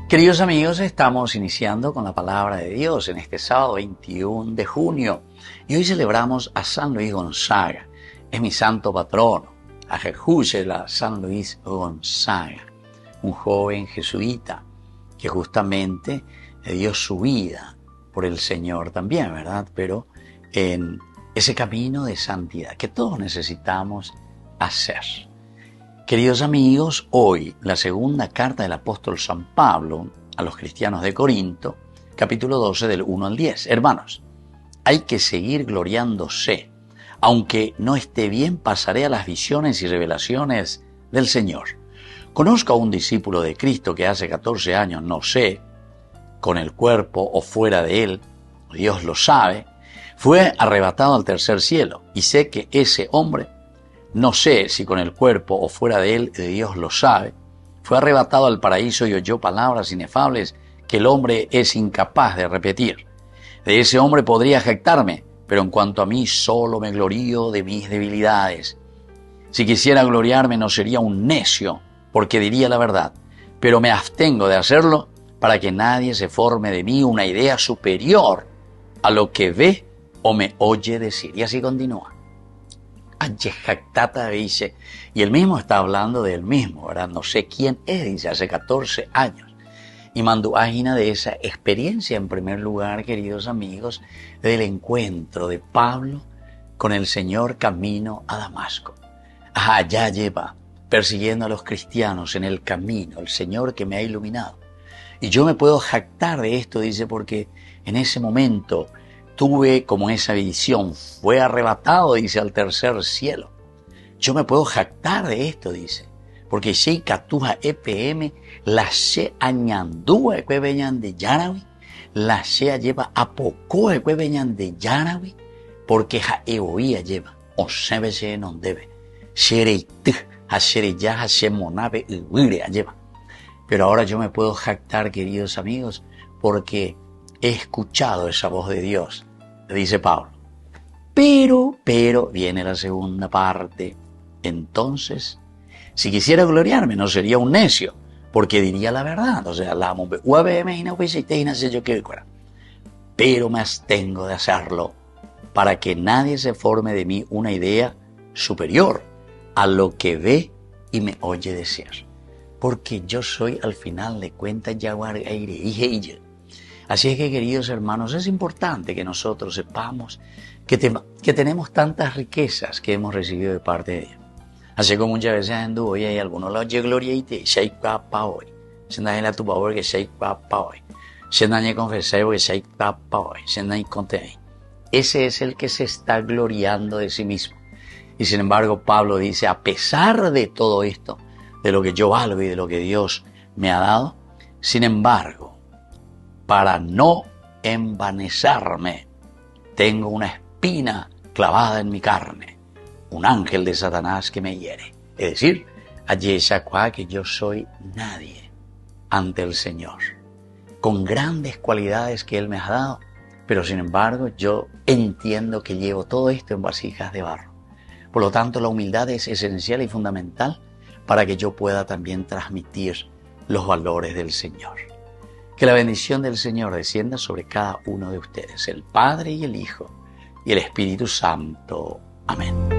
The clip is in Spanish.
Queridos amigos, estamos iniciando con la palabra de Dios en este sábado 21 de junio y hoy celebramos a San Luis Gonzaga. Es mi santo patrono, a Jejúzela San Luis Gonzaga, un joven jesuita que justamente dio su vida por el Señor también, ¿verdad? Pero en ese camino de santidad que todos necesitamos hacer. Queridos amigos, hoy la segunda carta del apóstol San Pablo a los cristianos de Corinto, capítulo 12 del 1 al 10. Hermanos, hay que seguir gloriándose. Aunque no esté bien, pasaré a las visiones y revelaciones del Señor. Conozco a un discípulo de Cristo que hace 14 años, no sé, con el cuerpo o fuera de él, Dios lo sabe, fue arrebatado al tercer cielo. Y sé que ese hombre, no sé si con el cuerpo o fuera de él, Dios lo sabe, fue arrebatado al paraíso y oyó palabras inefables que el hombre es incapaz de repetir. De ese hombre podría jactarme, pero en cuanto a mí solo me glorío de mis debilidades. Si quisiera gloriarme no sería un necio, porque diría la verdad, pero me abstengo de hacerlo para que nadie se forme de mí una idea superior a lo que ve o me oye decir. Y así continúa. Dice, y él mismo está hablando de él mismo, ¿verdad? No sé quién es, dice, hace 14 años. Y mando página de esa experiencia, en primer lugar, queridos amigos, del encuentro de Pablo con el Señor camino a Damasco. Allá lleva, persiguiendo a los cristianos en el camino, el Señor que me ha iluminado. Y yo me puedo jactar de esto, dice, porque en ese momento tuve como esa visión, fue arrebatado, dice, al tercer cielo. Yo me puedo jactar de esto, dice, porque si catuja EPM, la se añandúa que venían de Yarawi, la se lleva a poco que venían de Yarawi, porque ja eoía lleva, o se ve se no debe, sereit, a sereya, a se monabe y huire lleva. Pero ahora yo me puedo jactar, queridos amigos, porque he escuchado esa voz de Dios, dice Pablo. Pero, viene la segunda parte. Entonces, si quisiera gloriarme, no sería un necio, porque diría la verdad. O sea, pero me abstengo de hacerlo para que nadie se forme de mí una idea superior a lo que ve y me oye decir. Porque yo soy, al final de cuentas, Yaguar Aire y Así es que, queridos hermanos, es importante que nosotros sepamos que tenemos tantas riquezas que hemos recibido de parte de Dios. Así como muchas veces en hoy hay algunos lados de gloria y te shake pa hoy. Se dan la tu power que shake pa hoy. Se dan confesar que shake pa hoy. Se dan contener. Ese es el que se está gloriando de sí mismo. Y sin embargo, Pablo dice, a pesar de todo esto, de lo que yo valgo y de lo que Dios me ha dado, sin embargo, para no envanecerme, tengo una espina clavada en mi carne, un ángel de Satanás que me hiere. Es decir, allí que yo soy nadie ante el Señor, con grandes cualidades que Él me ha dado, pero sin embargo yo entiendo que llevo todo esto en vasijas de barro. Por lo tanto, la humildad es esencial y fundamental para que yo pueda también transmitir los valores del Señor. Que la bendición del Señor descienda sobre cada uno de ustedes, el Padre y el Hijo y el Espíritu Santo. Amén.